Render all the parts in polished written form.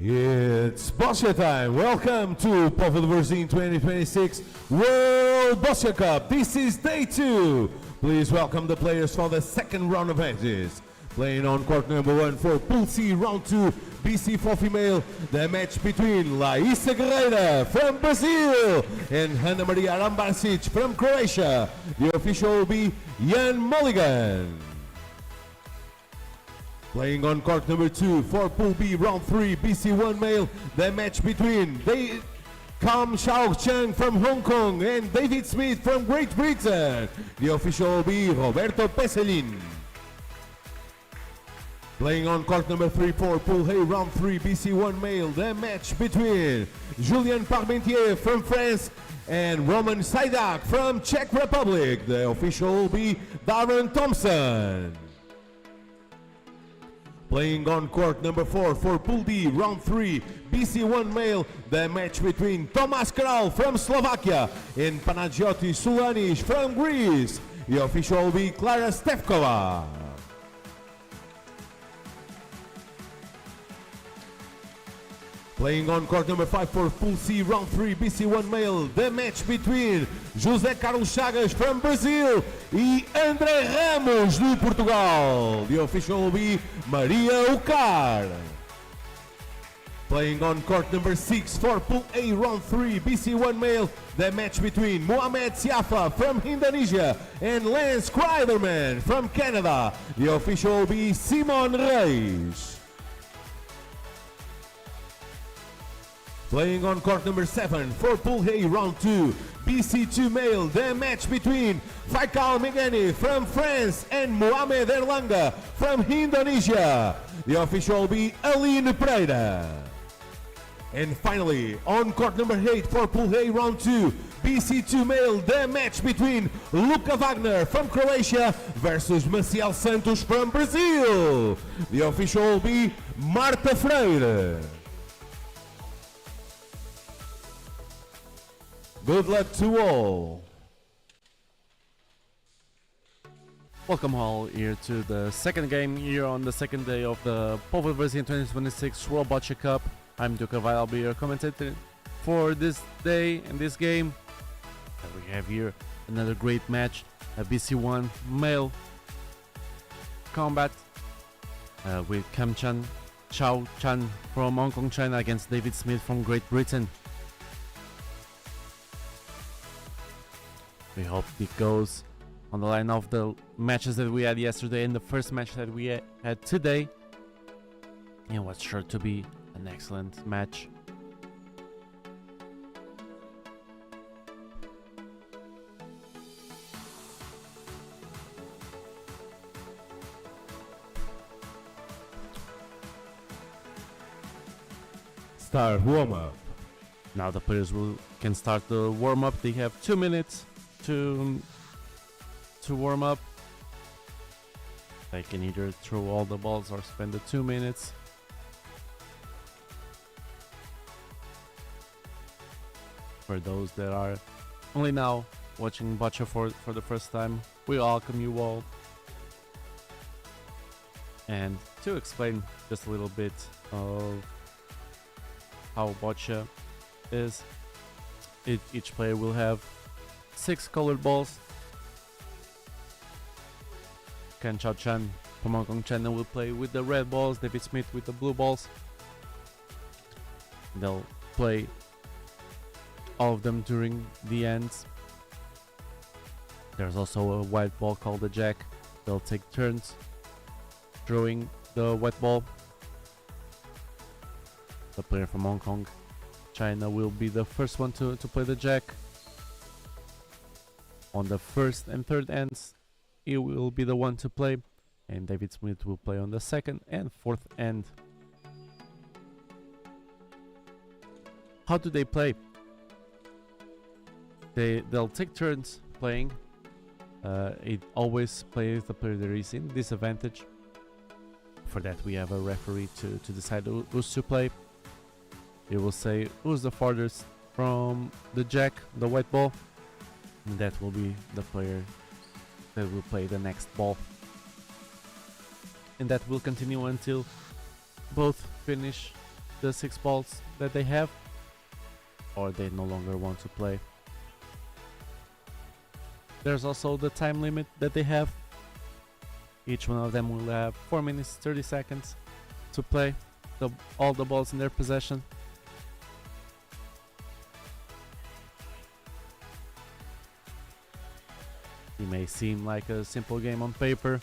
It's Bosnia time. Welcome to Povo Varzim 2026 World Bosnia Cup. This is day 2. Please welcome the players for the second round of matches. Playing on court number 1 for Pool C round 2, BC4 female, the match between Laísa Guerreira from Brazil and Ana Maria Rambarsic from Croatia. The official will be Jan Mulligan. Playing on court number 2 for Pool B round 3, BC1 male, the match between KAM Chang from Hong Kong and David Smith from Great Britain. The official will be Roberto Peselin. Playing on court number 3 for Pool A round 3, BC1 male, the match between Julien Parmentier from France and Roman Sajdak from Czech Republic. The official will be Darren Thompson. Playing on court number 4 for Pool D round 3, BC1 male, the match between Tomas Kral from Slovakia and Panagiotis Sulanis from Greece. The official will be Klara Stevkova. Playing on court number 5 for Pool C round 3, BC1 male, the match between José Carlos Chagas from Brazil e André Ramos de Portugal. The official will be Maria Ucar. Playing on court number 6 for Pool A round 3, BC1 male, the match between Mohamed Siafa from Indonesia and Lance Kreiderman from Canada. The official will be Simon Reis. Playing on court number 7 for Pool A round 2, BC2 male, the match between Faikal Megani from France and Mohamed Erlanga from Indonesia. The official will be Aline Pereira. And finally, on court number 8 for Pool A round 2, BC2 male, the match between Luka Wagner from Croatia versus Maciel Santos from Brazil. The official will be Marta Freire. Good luck to all. Welcome all here to the second game here on the second day of the Povo Varzim 2026 World Boccia Cup. I'm Duka Vai, I'll be your commentator for this day and this game. And we have here another great match, a BC1 male combat with CHAU from Hong Kong, China against David Smith from Great Britain. We hope it goes on the line of the matches that we had yesterday and the first match that we had today. It was sure to be an excellent match. Start warm-up. Now the players can start the warm-up. They have 2 minutes to warm up. They can either throw all the balls or spend the 2 minutes. For those that are only now watching Boccia for the first time, we welcome you all. And to explain just a little bit of how Boccia is, each player will have 6 colored balls. Ken Chao Chan from Hong Kong, China will play with the red balls, David Smith with the blue balls. They'll play all of them during the ends. There's also a white ball called the jack. They'll take turns throwing the white ball. The player from Hong Kong, China will be the first one to play the jack. On the first and third ends, he will be the one to play, and David Smith will play on the second and fourth end. How do they play? They'll take turns playing. It always plays the player that is in disadvantage. For that we have a referee to decide who's to play. He will say who's the farthest from the jack, the white ball, and that will be the player that will play the next ball. And that will continue until both finish the 6 balls that they have, or they no longer want to play. There's also the time limit that they have. Each one of them will have 4 minutes 30 seconds to play all the balls in their possession. It may seem like a simple game on paper,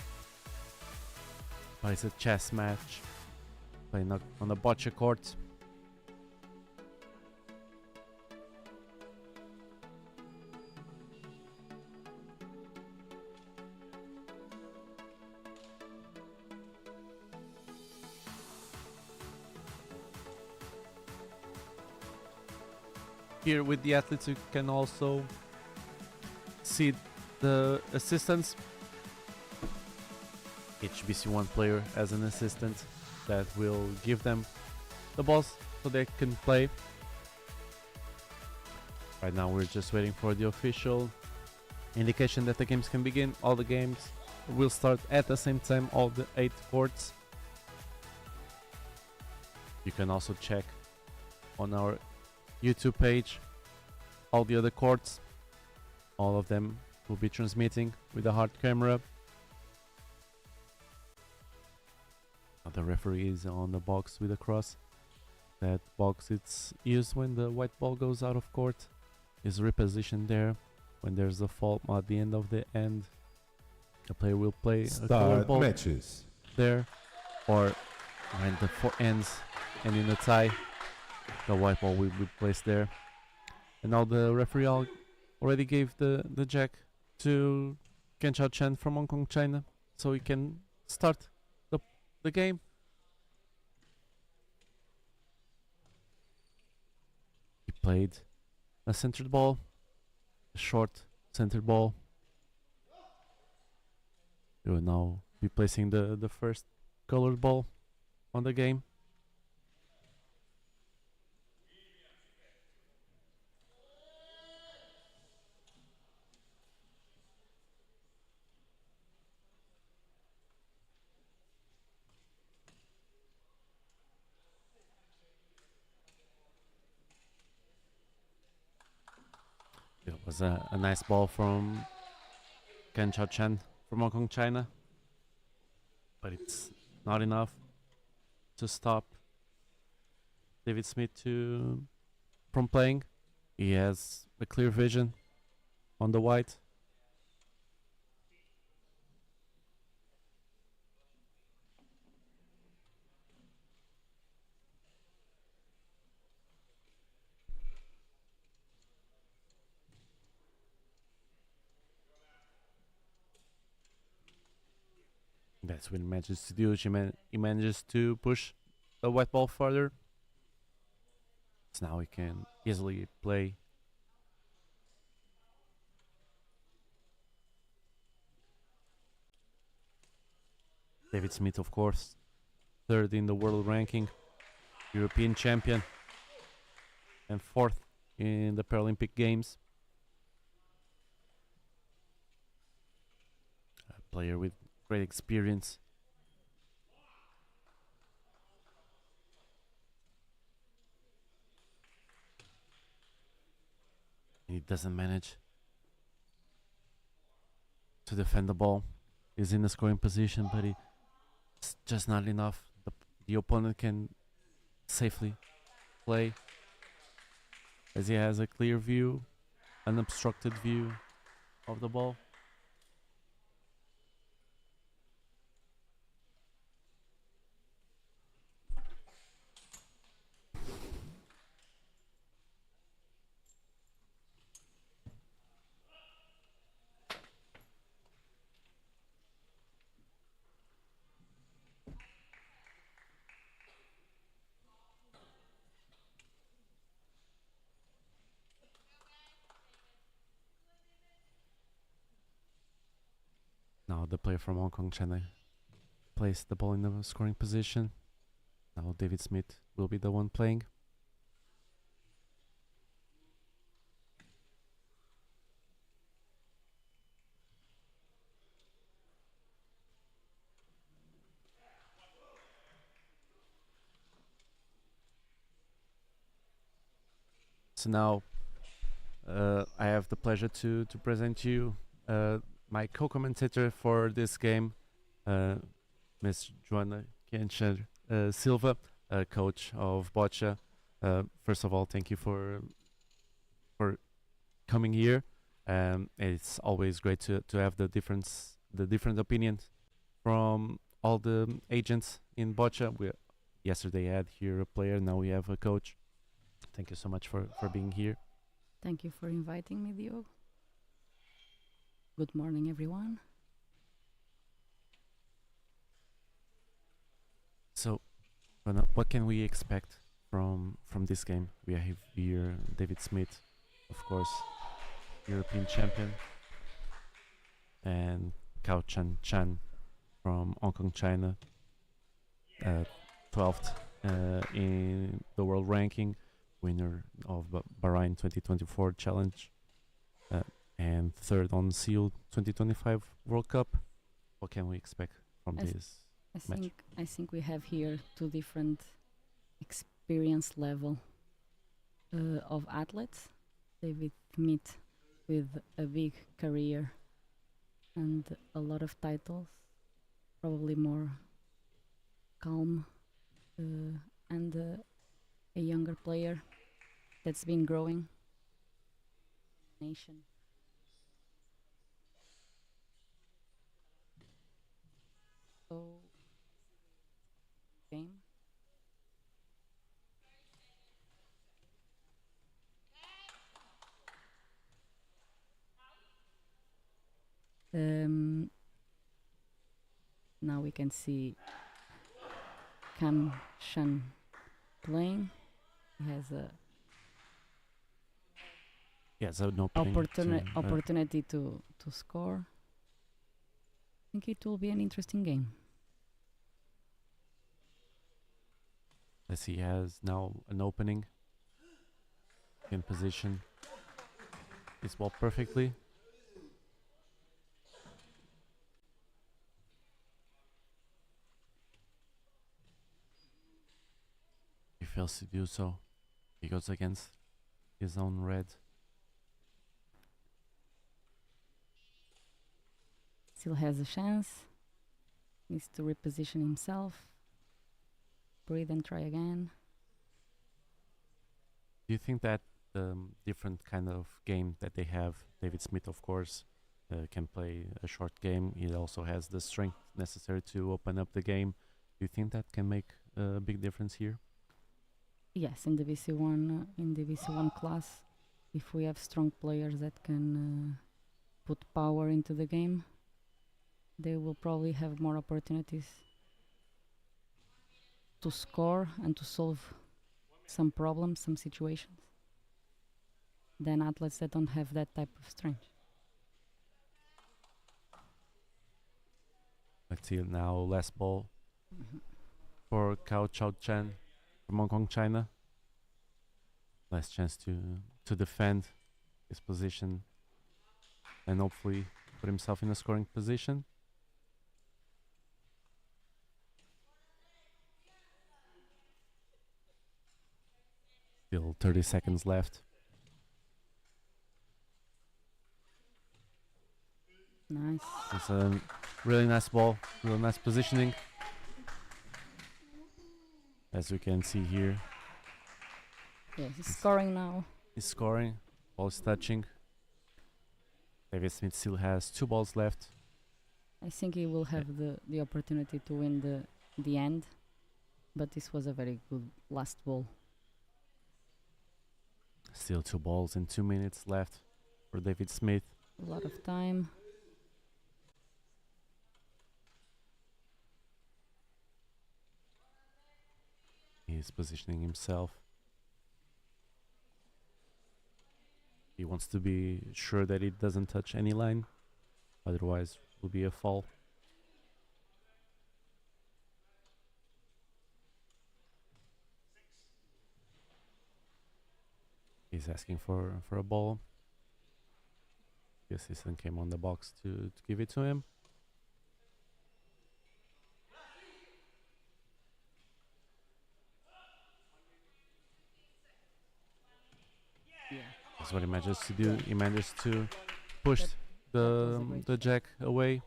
but it's a chess match playing on a bocce court. Here with the athletes you can also see the assistants. Each BC1 player has an assistant that will give them the balls so they can play. Right now we're just waiting for the official indication that the games can begin. All the games will start at the same time, all the 8 courts. You can also check on our YouTube page all the other courts. All of them will be transmitting with a hard camera. The referee is on the box with a cross. That box it's used when the white ball goes out of court. Is repositioned there when there's a fault at the end of the end. The player will play a colored ball matches there, or when the 4 ends and in a tie, the white ball will be placed there. And now the referee already gave the jack to CHAU from Hong Kong, China, so he can start the game. He played a centered ball, a short centered ball. He will now be placing the first colored ball on the game. It was a nice ball from CHAU from Hong Kong, China, but it's not enough to stop David Smith from playing. He has a clear vision on the white. That's what he manages to do. He manages to push the white ball further. So now he can easily play. David Smith, of course, 3rd in the world ranking, European champion, and 4th in the Paralympic Games. A player with great experience. He doesn't manage to defend the ball. He's in a scoring position, but it's just not enough. The opponent can safely play as he has a clear view, unobstructed view of the ball. Now the player from Hong Kong, China, placed the ball in the scoring position. Now David Smith will be the one playing. So now I have the pleasure to present you my co-commentator for this game, Ms. Joana Kencher Silva, coach of Boccia. First of all, thank you for coming here. It's always great to have the different opinions from all the agents in Boccia. We yesterday had here a player, now we have a coach. Thank you so much for being here. Thank you for inviting me, Diogo. Good morning, everyone. So, what can we expect from this game? We have here David Smith, of course, European champion, and Cao Chan from Hong Kong, China, 12th in the world ranking, winner of Bahrain 2024 Challenge, and third on Seoul 2025 World Cup. What can we expect from this match? I think we have here two different experience level of athletes. David Smith with a big career and a lot of titles, probably more calm, and a younger player that's been growing. Nation. So, game. Now we can see KAM playing. He has a So no opportunity to score. I think it will be an interesting game. as he has now an opening in position his ball perfectly. He fails to do so. He goes against his own red. Still has a chance. Needs to reposition himself. Breathe and try again. Do you think that different kind of game that they have, David Smith of course can play a short game, he also has the strength necessary to open up the game. Do you think that can make a big difference here? Yes, in the BC1 class, if we have strong players that can put power into the game, they will probably have more opportunities to score and to solve some problems, some situations, than athletes that don't have that type of strength. Let's see now, last ball for Cao Chan from Hong Kong, China. Last chance to defend his position and hopefully put himself in a scoring position. Still 30 seconds left. Nice. It's a really nice ball, really nice positioning. As we can see here, Yeah, he's scoring now. he's scoring, ball is touching. David Smith still has 2 balls left. I think he will have the opportunity to win the end, but this was a very good last ball. Still 2 balls and 2 minutes left for David Smith. A lot of time. He's positioning himself. He wants to be sure that it doesn't touch any line, otherwise it will be a fall. He's asking for a ball. The assistant came on the box to give it to him. That's what he manages to do. He managed to push That was a great the shot. jack away.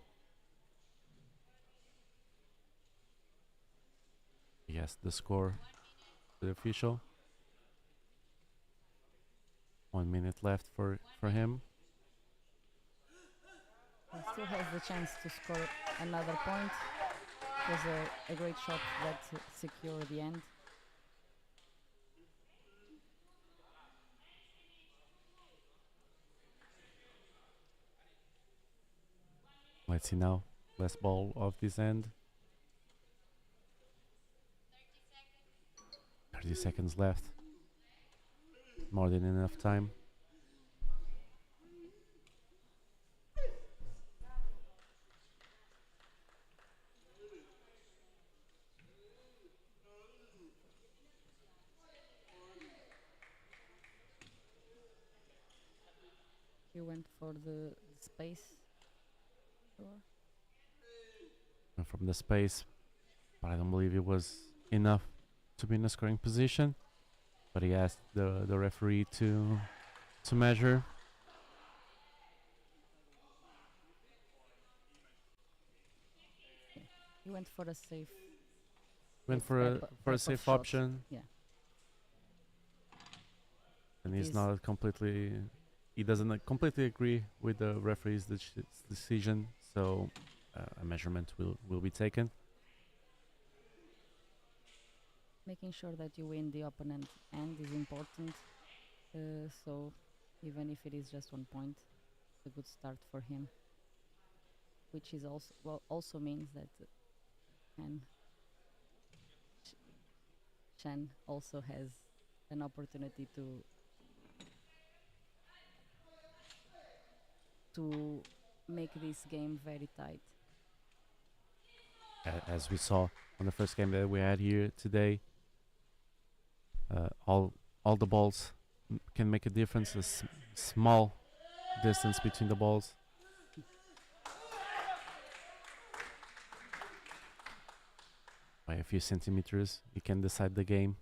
Yes, the score, the official. 1 minute left for him. He still has the chance to score another point. It was a great shot that secured the end. Let's see now. Last ball of this end. 30 seconds left. More than enough time. He went for the space. Sure. And from the space, but I don't believe it was enough to be in a scoring position. But he asked the referee to measure. He went for a safe. Went safe for a type of safe shot. option. Yeah. And he's Is- not completely. He doesn't completely agree with the referee's decision. So a measurement will be taken. Making sure that you win the opponent end is important. So even if it is just 1 point, it's a good start for him. Which is also means that Shan also has an opportunity to make this game very tight. As we saw on the first game that we had here today, all the balls can make a difference. A small distance between the balls. By a few centimeters, you can decide the game.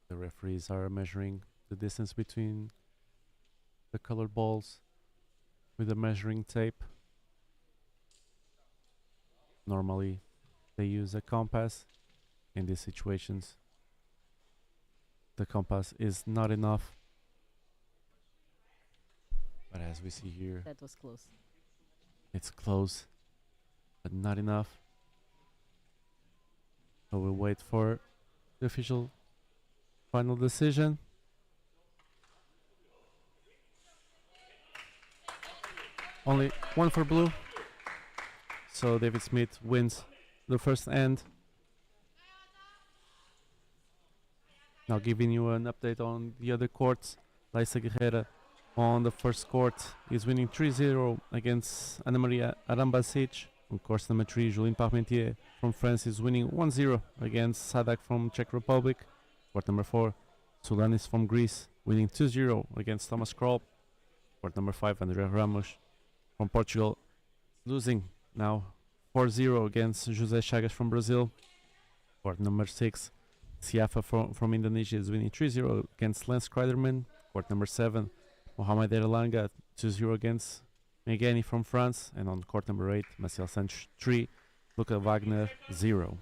The referees are measuring the distance between the colored balls with a measuring tape. Normally, they use a compass. In these situations, the compass is not enough. But as we see here, That was close. it's close, but not enough. So we'll wait for the official final decision. Only one for blue. So David Smith wins the first end. Now giving you an update on the other courts. Laisa Guerrera on the first court is winning 3-0 against Ana Maria Arambasic. On course number 3, Julien Parmentier from France is winning 1-0 against Sadak from Czech Republic. Court number 4, Sulanis from Greece winning 2-0 against Thomas Kroll. Court number 5, Andrea Ramos from Portugal losing now 4-0 against José Chagas from Brazil. Court number 6, Siafa from Indonesia is winning 3-0 against Lance Kreiderman. Court number 7, Mohamed Erlanga 2-0 against Megani from France. And on court number 8, Marcel Santos 3, Luca Wagner 0.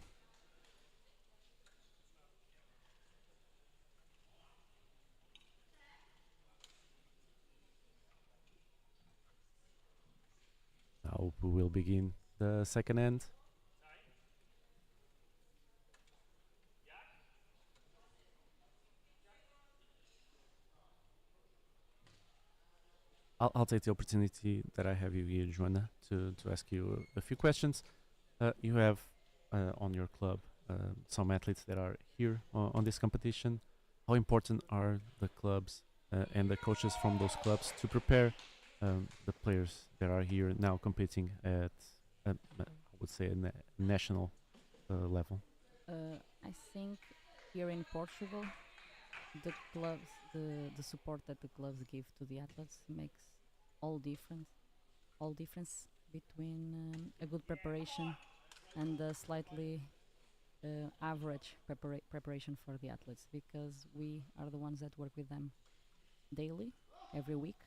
Now we will begin the second end. I'll take the opportunity that I have you here, Joanna, to ask you a few questions. You have on your club some athletes that are here on this competition. How important are the clubs and the coaches from those clubs to prepare the players that are here now competing at, I would say, a national level? I think here in Portugal, the clubs, the support that the clubs give to the athletes makes all difference between a good preparation and a slightly average preparation for the athletes, because we are the ones that work with them daily, every week.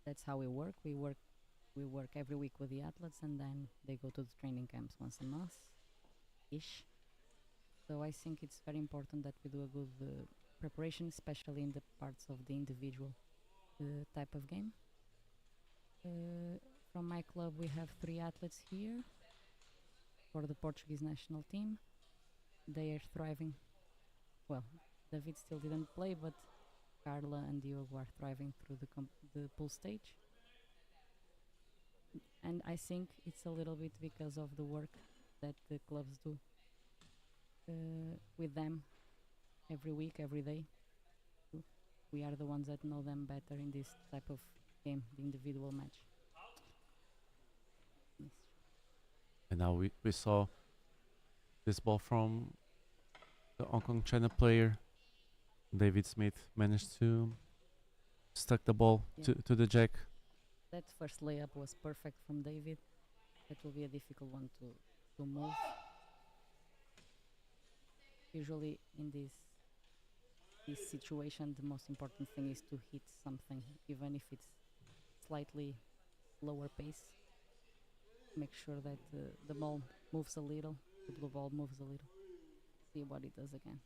That's how we work. We work every week with the athletes, and then they go to the training camps once a month ish. So I think it's very important that we do a good preparation, especially in the parts of the individual type of game. From my club, we have 3 athletes here for the Portuguese national team. They are thriving. Well, David still didn't play, but Carla and Diogo are thriving through the pool stage. And I think it's a little bit because of the work that the clubs do with them every week, every day. We are the ones that know them better in this type of game, the individual match. Yes. And now we saw this ball from the Hong Kong China player. David Smith managed to stuck the ball Yeah. to the jack. That first layup was perfect from David. That will be a difficult one to move. Usually in this situation, the most important thing is to hit something, even if it's slightly lower pace. Make sure that the ball moves a little, the blue ball moves a little. See what it does again.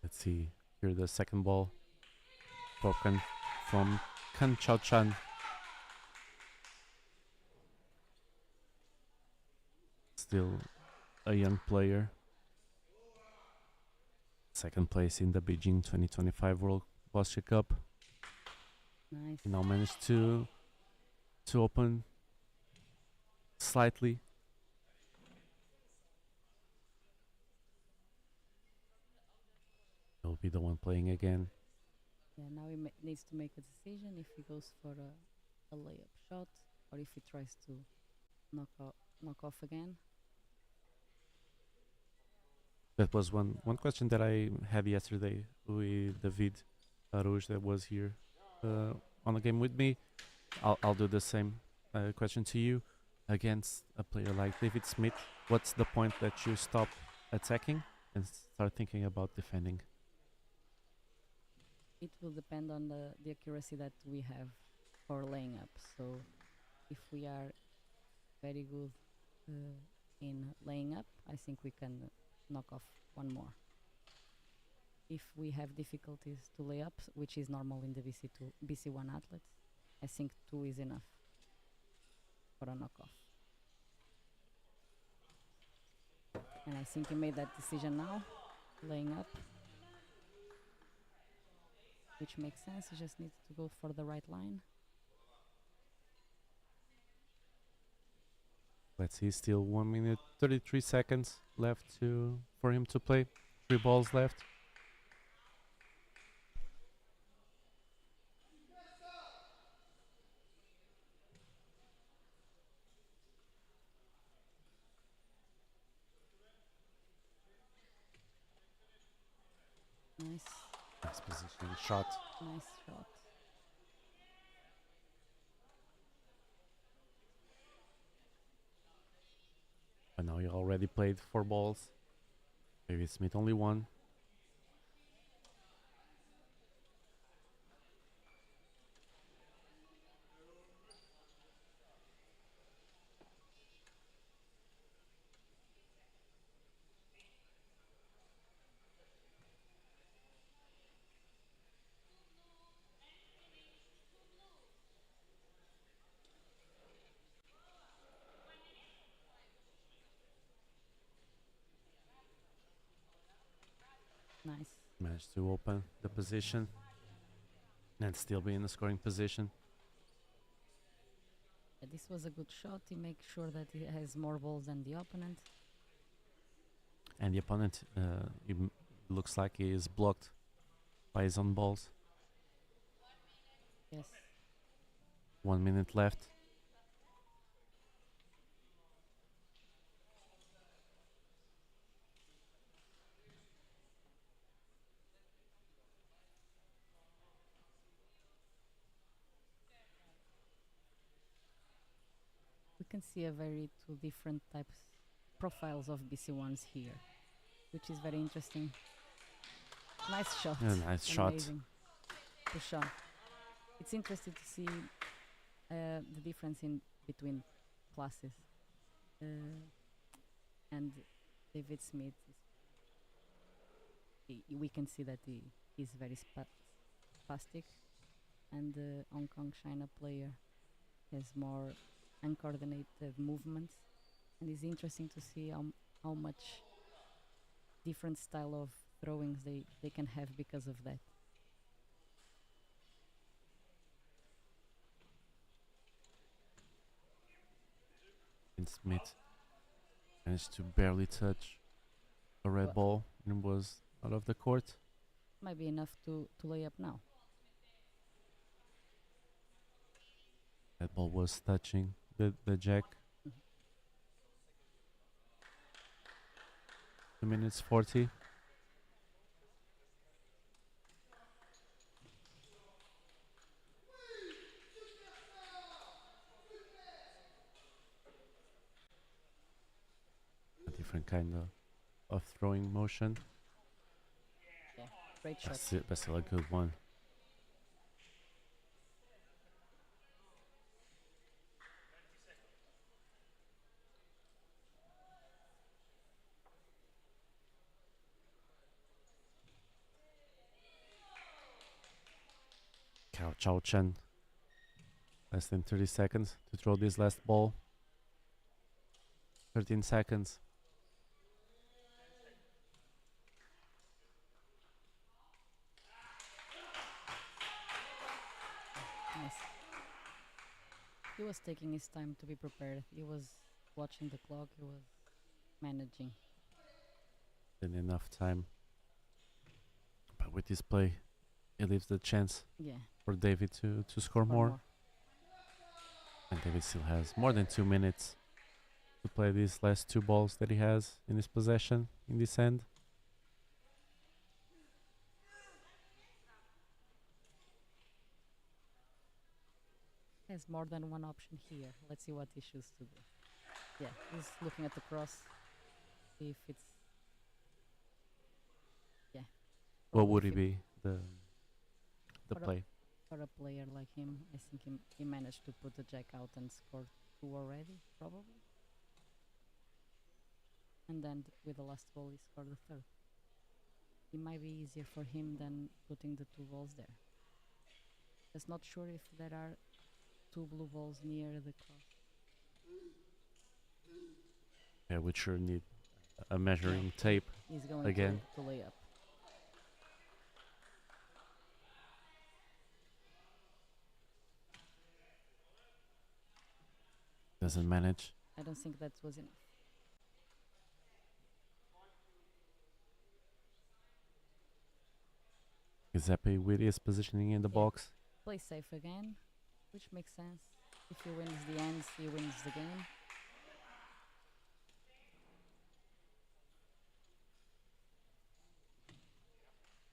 Let's see here the second ball broken from Kan Chao Chan. Still a young player. Second place in the Beijing 2025 World Bocce Cup. Nice. He now managed to open slightly. He'll be the one playing again. Yeah, now he needs to make a decision if he goes for a layup shot or if he tries to knock off again. That was one question that I had yesterday with David Arouche that was here on the game with me. I'll do the same question to you. Against a player like David Smith, what's the point that you stop attacking and start thinking about defending? It will depend on the accuracy that we have for laying up. So if we are very good in laying up, I think we can knock off one more. If we have difficulties to lay up, which is normal in the BC1 athletes, I think 2 is enough for a knockoff. And I think he made that decision now, laying up, which makes sense. He just needs to go for the right line. Let's see, still 1 minute 33 seconds left for him to play. 3 balls left. Nice, Nice positioning shot. nice shot. But now he already played 4 balls. David Smith only 1. Nice. Managed to open the position and still be in the scoring position. This was a good shot. He makes sure that he has more balls than the opponent. And the opponent, looks like he is blocked by his own balls. Yes. 1 minute left. we can see a very two different types profiles of BC1s here, which is very interesting. Nice shot. Yeah, nice shot. Amazing. Push on. It's interesting to see the difference in between classes. And David Smith, we can see that he's very spastic, and the Hong Kong China player has more uncoordinated movements, and it's interesting to see how much different style of throwings they can have because of that. And Smith managed to barely touch a red ball and was out of the court. Might be enough to lay up now. That ball was touching the jack. 2 minutes 40. A different kind of throwing motion. Yeah, great shot. That's still a good one. CHAU Chen. Less than 30 seconds to throw this last ball. 13 seconds. Nice. He was taking his time to be prepared. He was watching the clock. He was managing. Didn't enough time. But with this play, it leaves the chance Yeah. for David to score more. And David still has more than 2 minutes to play these last two balls that he has in his possession in this end. Has more than one option here. Let's see what he chooses to do. Yeah, he's looking at the cross. See if it's. Yeah. What would it be, the For a- play? For a player like him, I think he managed to put the jack out and score two already, probably. And then with the last ball, he scored the third. It might be easier for him than putting the two balls there. Just not sure if there are two blue balls near the cross. Yeah, we sure need a measuring tape. He's going Again. to lay up. Doesn't manage. I don't think that was enough. Is happy with his positioning in the Yeah. box. Play safe again, which makes sense. If he wins the ends, he wins the game.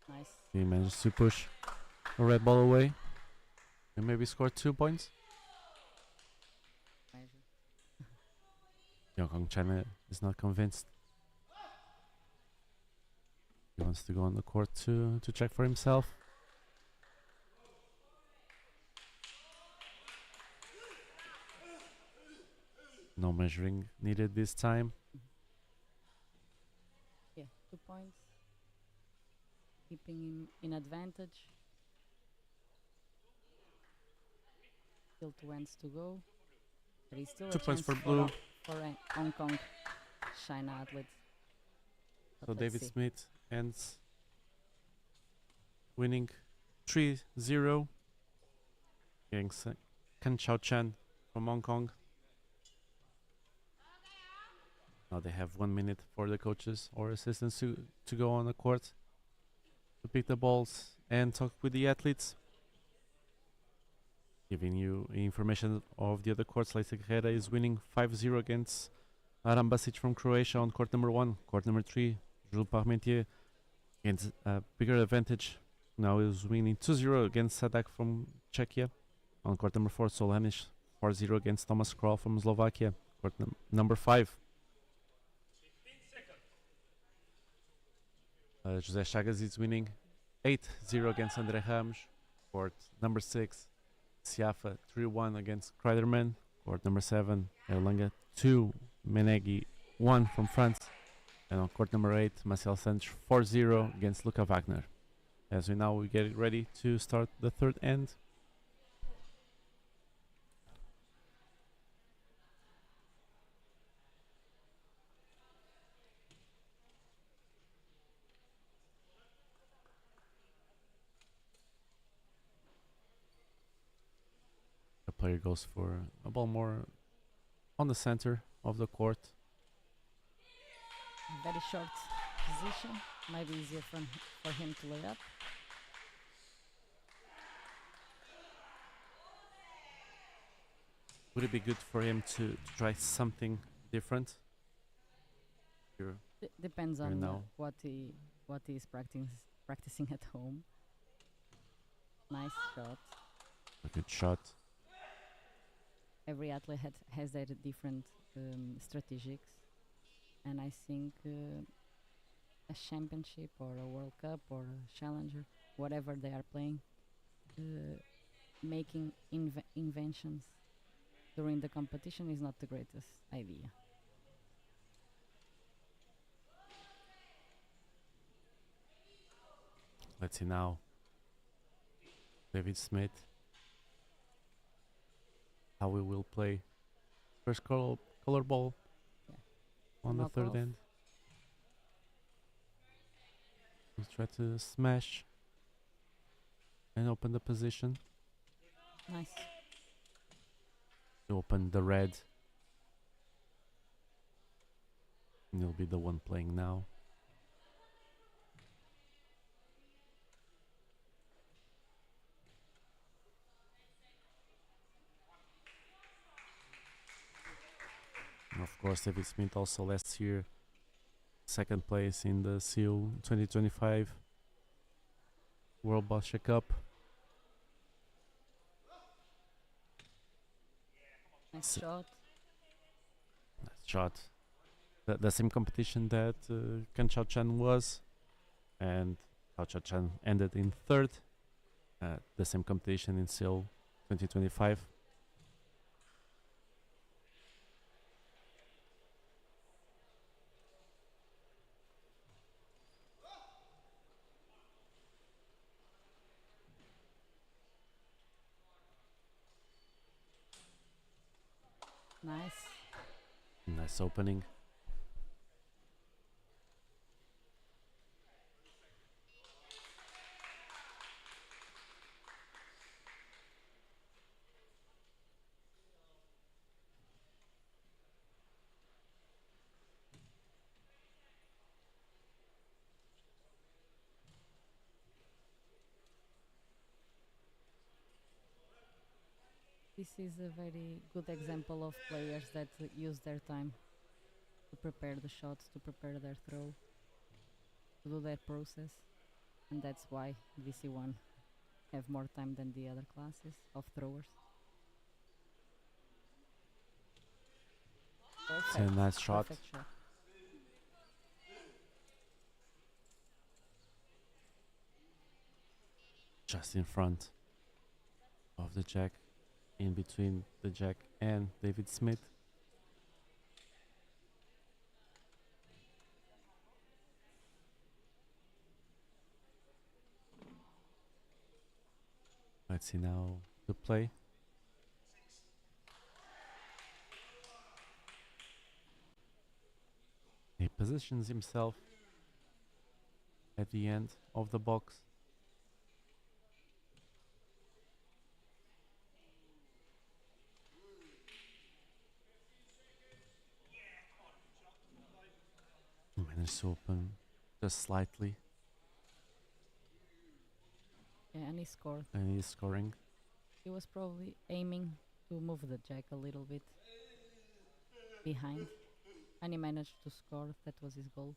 Nice. He managed to push a red ball away and maybe score 2 points. Measure. Hong Kong China is not convinced. He wants to go on the court to check for himself. No measuring needed this time. Yeah, 2 points. Keeping him in advantage. Still 2 ends to go. There is still 2 a points chance for blue. for a Hong Kong China athlete. But So let's David see. Smith ends winning 3-0 against Kan Chao Chan from Hong Kong. Now they have 1 minute for the coaches or assistants to go on the court to pick the balls and talk with the athletes. Giving you information of the other courts, Leicester Herrera is winning 5-0 against Aram Basic from Croatia on court number 1. Court number 3, Jules Parmentier against a bigger advantage. Now is winning 2-0 against Sadak from Czechia. On court number 4, Solanish 4-0 against Thomas Kroll from Slovakia. Court number 5. José Chagas is winning 8-0 against André Ramos. Court number 6. Siafa 3-1 against Kreiderman. Court number 7. Erlanger 2. Meneghi 1 from France. And on court number 8, Marcel Santos 4-0 against Luca Wagner. As we get ready to start the third end. The player goes for a ball more on the center of the court. Very short position, maybe easier for him to lay up. Would it be good for him to try something different? Here, Depends here on now. what he is practicing at home. Nice shot. A good shot. Every athlete has their different strategies, and I think a championship or a World Cup or a Challenger, whatever they are playing, making inventions during the competition is not the greatest idea. Let's see now. David Smith. How we will play. First color ball Yeah. on the Knock third off. end. We'll try to smash and open the position. Nice. To open the red. And you'll be the one playing now. And of course, David Smith also last year, second place in the CHAU 2025 World Boccia Cup. Nice shot. Nice shot. The same competition that Kan Chao Chan was, and Chao Chao Chan ended in third. The same competition in CHAU 2025. Nice. Nice opening. This is a very good example of players that use their time to prepare the shots, to prepare their throw, to do their process, and that's why BC1 have more time than the other classes of throwers. It's a nice shot. Perfect shot. Just in front of the jack, in between the jack and David Smith. Let's see now the play. He positions himself at the end of the box. Managed to open just slightly, Yeah, and he scored. and he's scoring. He was probably aiming to move the jack a little bit behind, and he managed to score. That was his goal.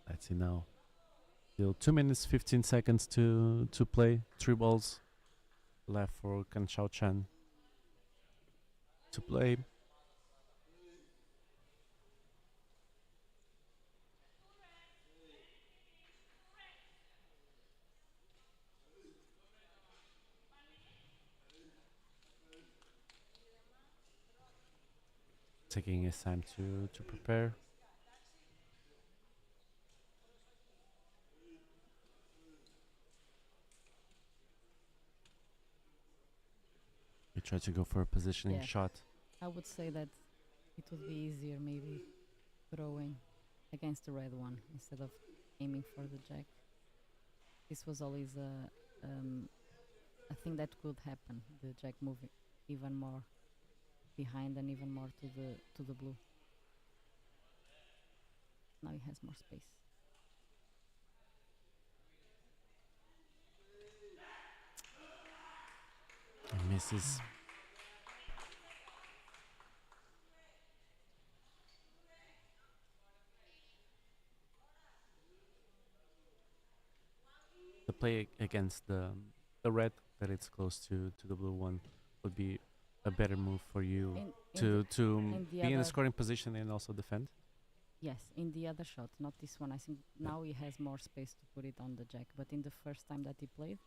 Let's see now. Still 2 minutes 15 seconds to play. 3 balls left for Kan Chan to play. Taking his time to prepare. We try to go for a positioning Yeah. shot. I would say that it would be easier maybe throwing against the red one instead of aiming for the jack. This was always a thing that could happen. The jack moving even more behind and even more to the blue. Now he has more space. He misses. The play against the red that it's close to the blue one would be a better move for you to in the be in a other- scoring position and also defend. Yes, in the other shot, not this one. I think now he has more space to put it on the jack. But in the first time that he played,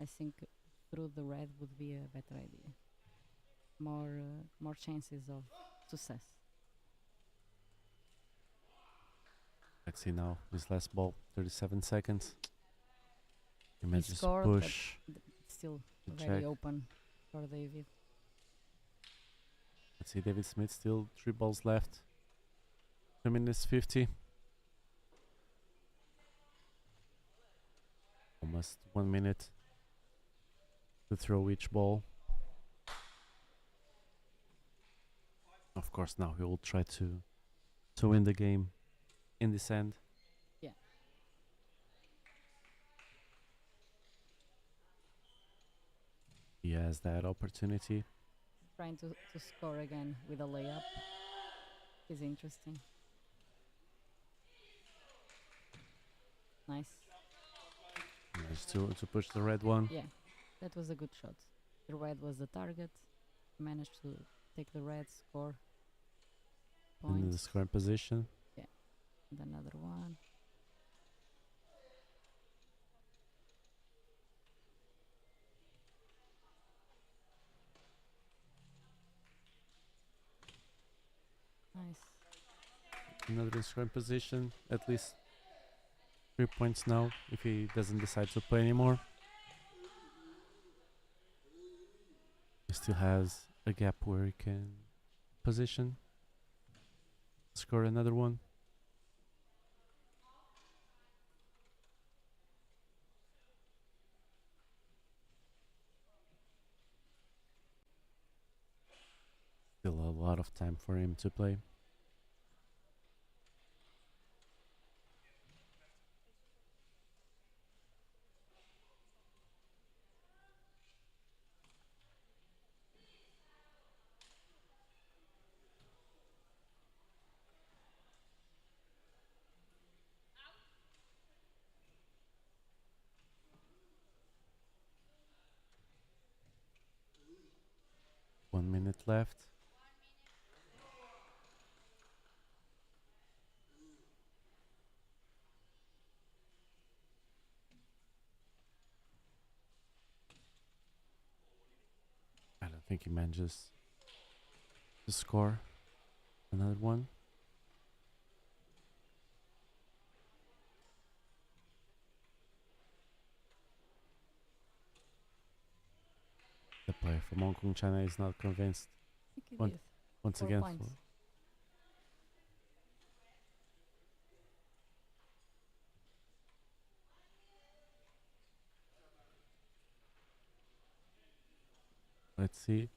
I think through the red would be a better idea. More chances of success. Let's see now his last ball, 37 seconds. He manages to scored, but push. Still the very jack. open for David. Let's see, David Smith still 3 balls left. 2 minutes 50. Almost 1 minute to throw each ball. Of course, now he will try to win the game in this end. Yeah. He has that opportunity. Trying to score again with a layup is interesting. Nice. Managed to push the red one. Yeah, that was a good shot. The red was the target. Managed to take the red, score In the points, scoring position. and another one. Nice. Another in scoring position. At least 3 points now if he doesn't decide to play anymore. He still has a gap where he can position. Score another one. Still a lot of time for him to play. One minute left. I don't think he manages to score another one. The player from Hong Kong, China is not convinced I think it One- is. once 4 again. points. Let's see.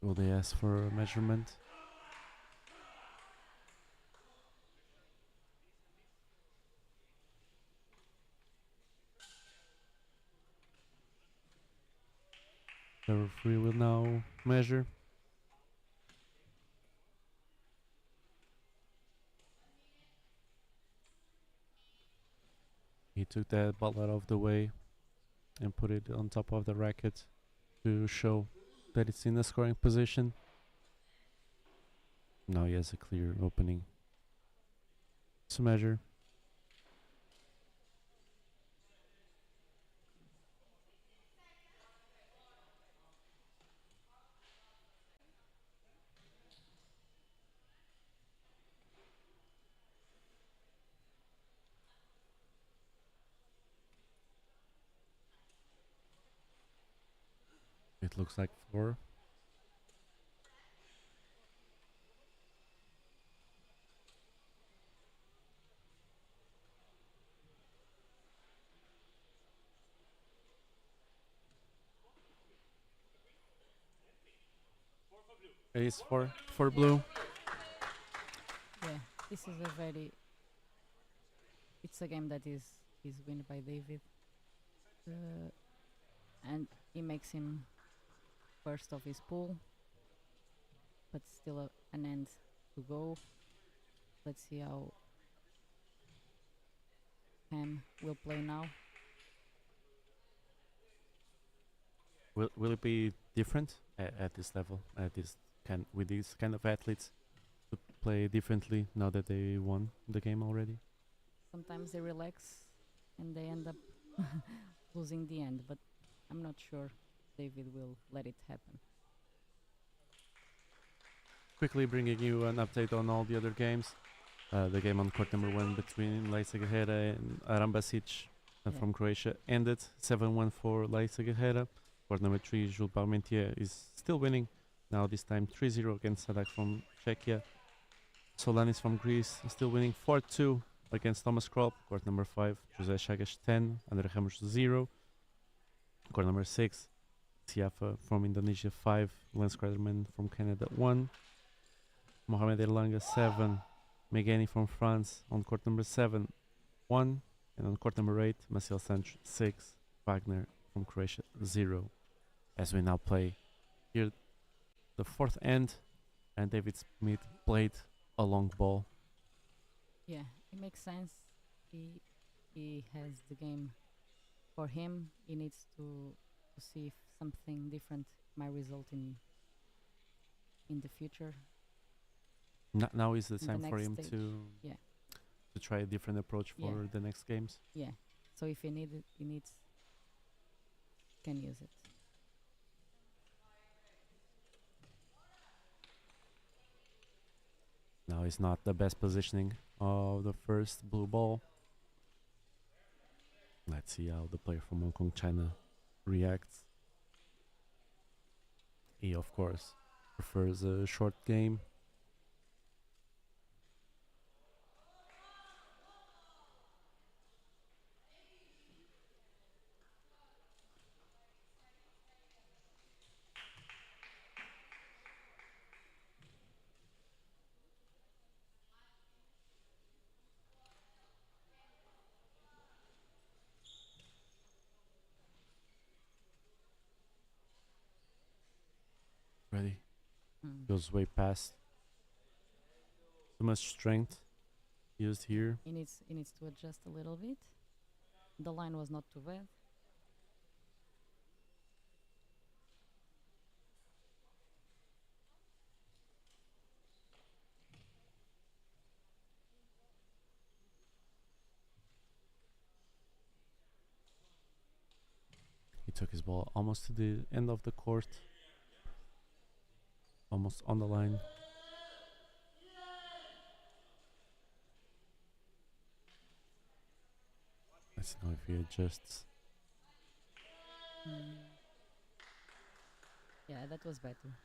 Will they ask for a measurement? The referee will now measure. He took that ball out of the way and put it on top of the racket to show that it's in a scoring position. Now he has a clear opening to measure. It looks like 4. Ace 4 for blue. Yeah, this is a very. It's a game that is won by David, and it makes him first of his pool, but still an end to go. Let's see how KAM will play now. Will it be different at this level, with these kind of athletes, to play differently now that they won the game already? Sometimes they relax and they end up losing the end, but I'm not sure David will let it happen. Quickly bringing you an update on all the other games. The game on court number 1 between Lejsa Gahera and Arambasic from Croatia ended 7-1 for Lejsa Gahera. Court number 3, Jules Parmentier is still winning, now this time 3-0 against Sadak from Czechia. Solanis from Greece still winning 4-2 against Thomas Kroll. Court number 5, José Chagas 10, André Ramos 0. Court number 6, Siafa from Indonesia 5, Lance Kreiderman from Canada 1. Mohamed Erlanga 7, Megani from France on court number 7, 1. And on court number 8, Maciel Sancho 6, Wagner from Croatia 0. As we now play here the 4th end, and David Smith played a long ball. Yeah, it makes sense. He has the game for him. He needs to see if something different might result in the future. Now is the In time the for next him stage. to Yeah. to try a different approach for the next games. Yeah. So if he can use it. Now is not the best positioning of the first blue ball. Let's see how the player from Hong Kong, China reacts. He, of course, prefers a short game. Ready? Goes way past. Too much strength used here. He needs to adjust a little bit. The line was not too bad. He took his ball almost to the end of the court. Almost on the line. Let's know if he adjusts. Yeah, that was better.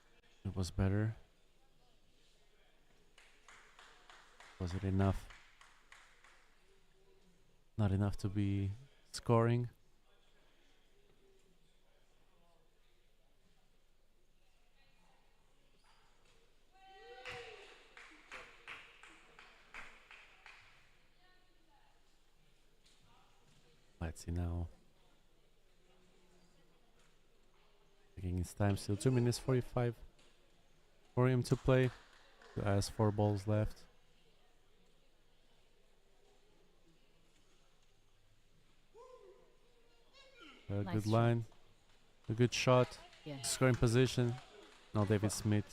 It was better. Was it enough? Not enough to be scoring. Let's see now. Taking his time, still 2 minutes 45 for him to play. He has 4 balls left. A Nice good shot. line. A good shot. Yeah. Scoring position. Now David Smith.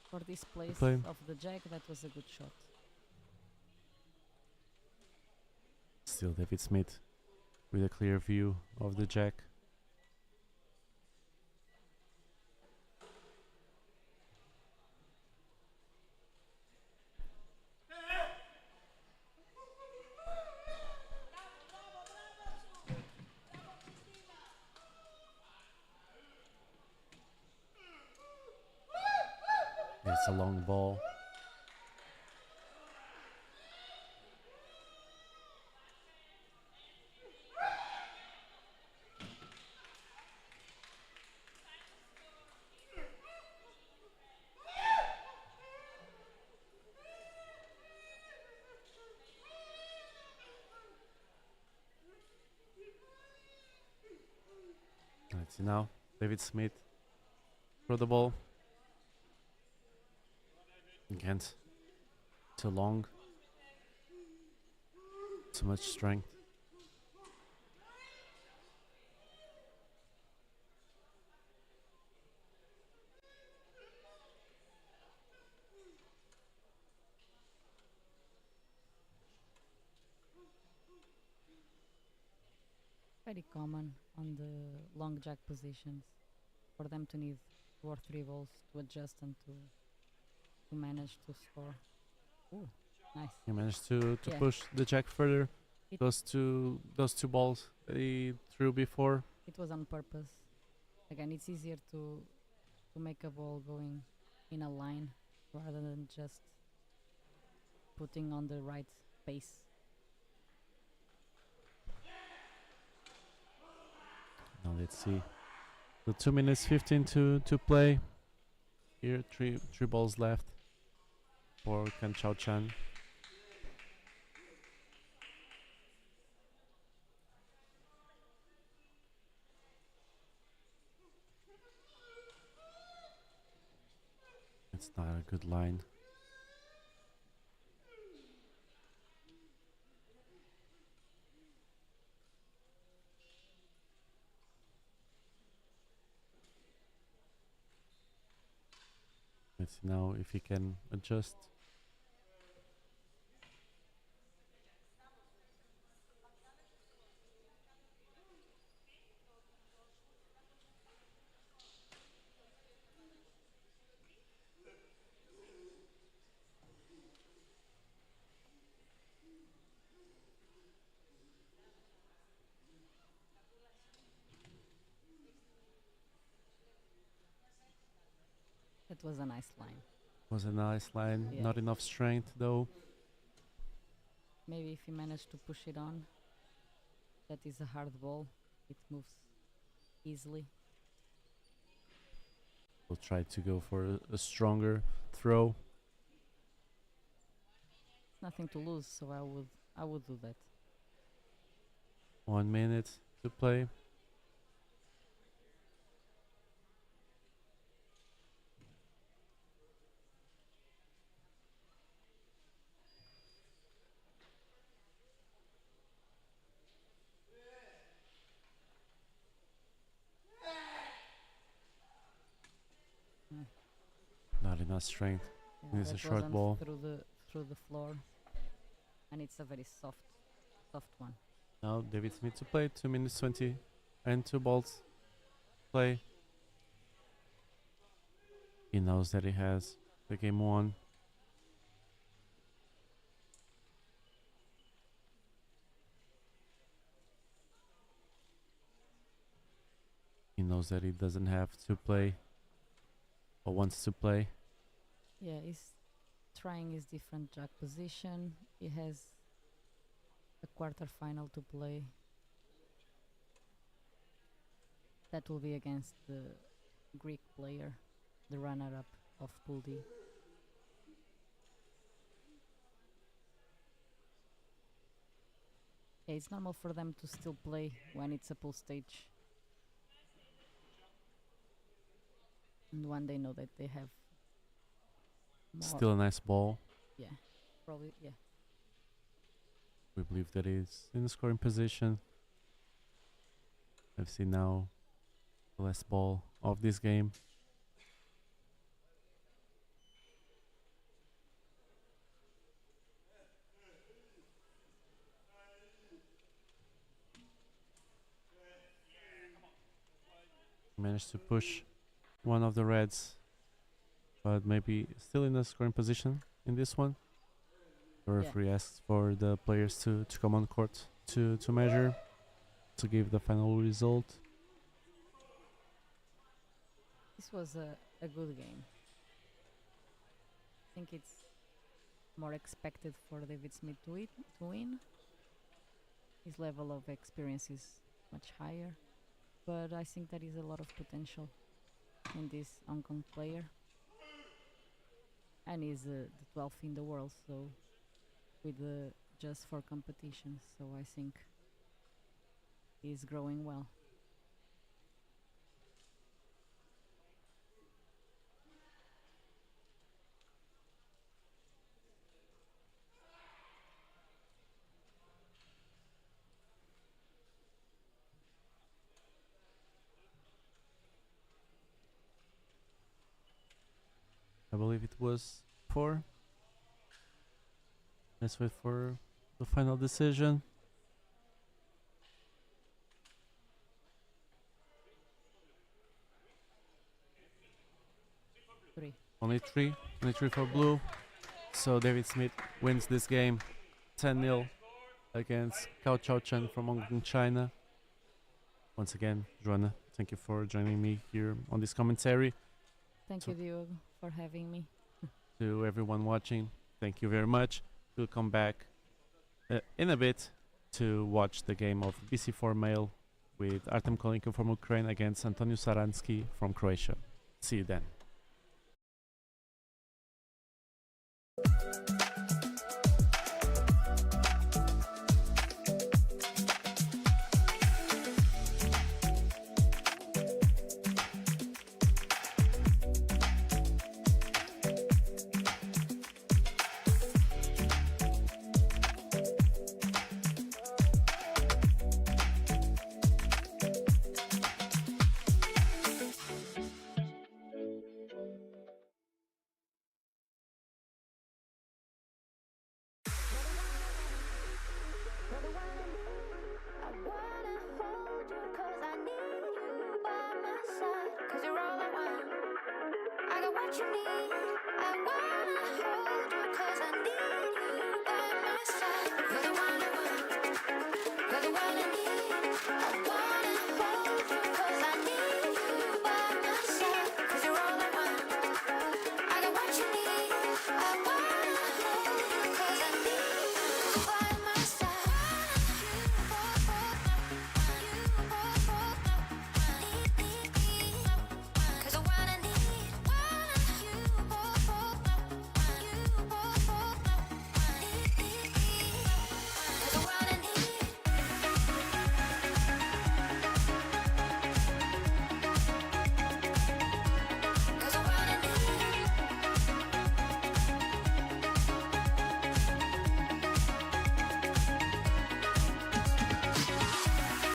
For this place play. of the jack, that was a good shot. Still David Smith with a clear view of the jack. It's a long ball. Let's see now. David Smith. Throw the ball. Again. Too long. Too much strength. Very common on the long jack positions for them to need 2 or 3 balls to adjust and to manage to score. Ooh, nice. He managed to Yeah. push the jack further. It- Those two balls that he threw before. It was on purpose. Again, it's easier to make a ball going in a line rather than just putting on the right pace. Now let's see. So 2 minutes 15 to play. Here, three balls left for Kan Chao Chan. It's not a good line. Let's see now if he can adjust. That was a nice line. Was a nice line. Yeah. Not enough strength though. Maybe if you manage to push it on, that is a hard ball. It moves easily. We'll try to go for a stronger throw. Nothing to lose, so I would do that. 1 minute to play. Mm. Not enough strength. Yeah, It's a that short wasn't ball. through the floor, and it's a very soft one. Now David Smith to play. 2 minutes 20 and 2 balls. Play. He knows that he has the game won. He knows that he doesn't have to play or wants to play. Yeah, he's trying his different jack position. He has a quarter final to play. That will be against the Greek player, the runner-up of Pool D. Yeah, it's normal for them to still play when it's a pool stage. And when they know that they have more, Still a nice ball. yeah, probably, yeah. We believe that he's in the scoring position. We've seen now the last ball of this game. Managed to push one of the Reds, but maybe still in a scoring position in this one. The referee asks for the players to come on court to measure, to give the final result. This was a good game. I think it's more expected for David Smith to win. His level of experience is much higher, but I think there is a lot of potential in this Hong Kong player, and he's the 12th in the world, so with just for competition, so I think he's growing well. I believe it was 4. Let's wait for the final decision. Three. Only 3 for blue. So David Smith wins this game 10-0 against CHAU Chen from Hong Kong, China. Once again, Joanna, thank you for joining me here on this commentary. Thank you, Diogo, for having me. To everyone watching, thank you very much. We'll come back in a bit to watch the game of BC4 male with Artem Kolenko from Ukraine against Antonio Saransky from Croatia. See you then.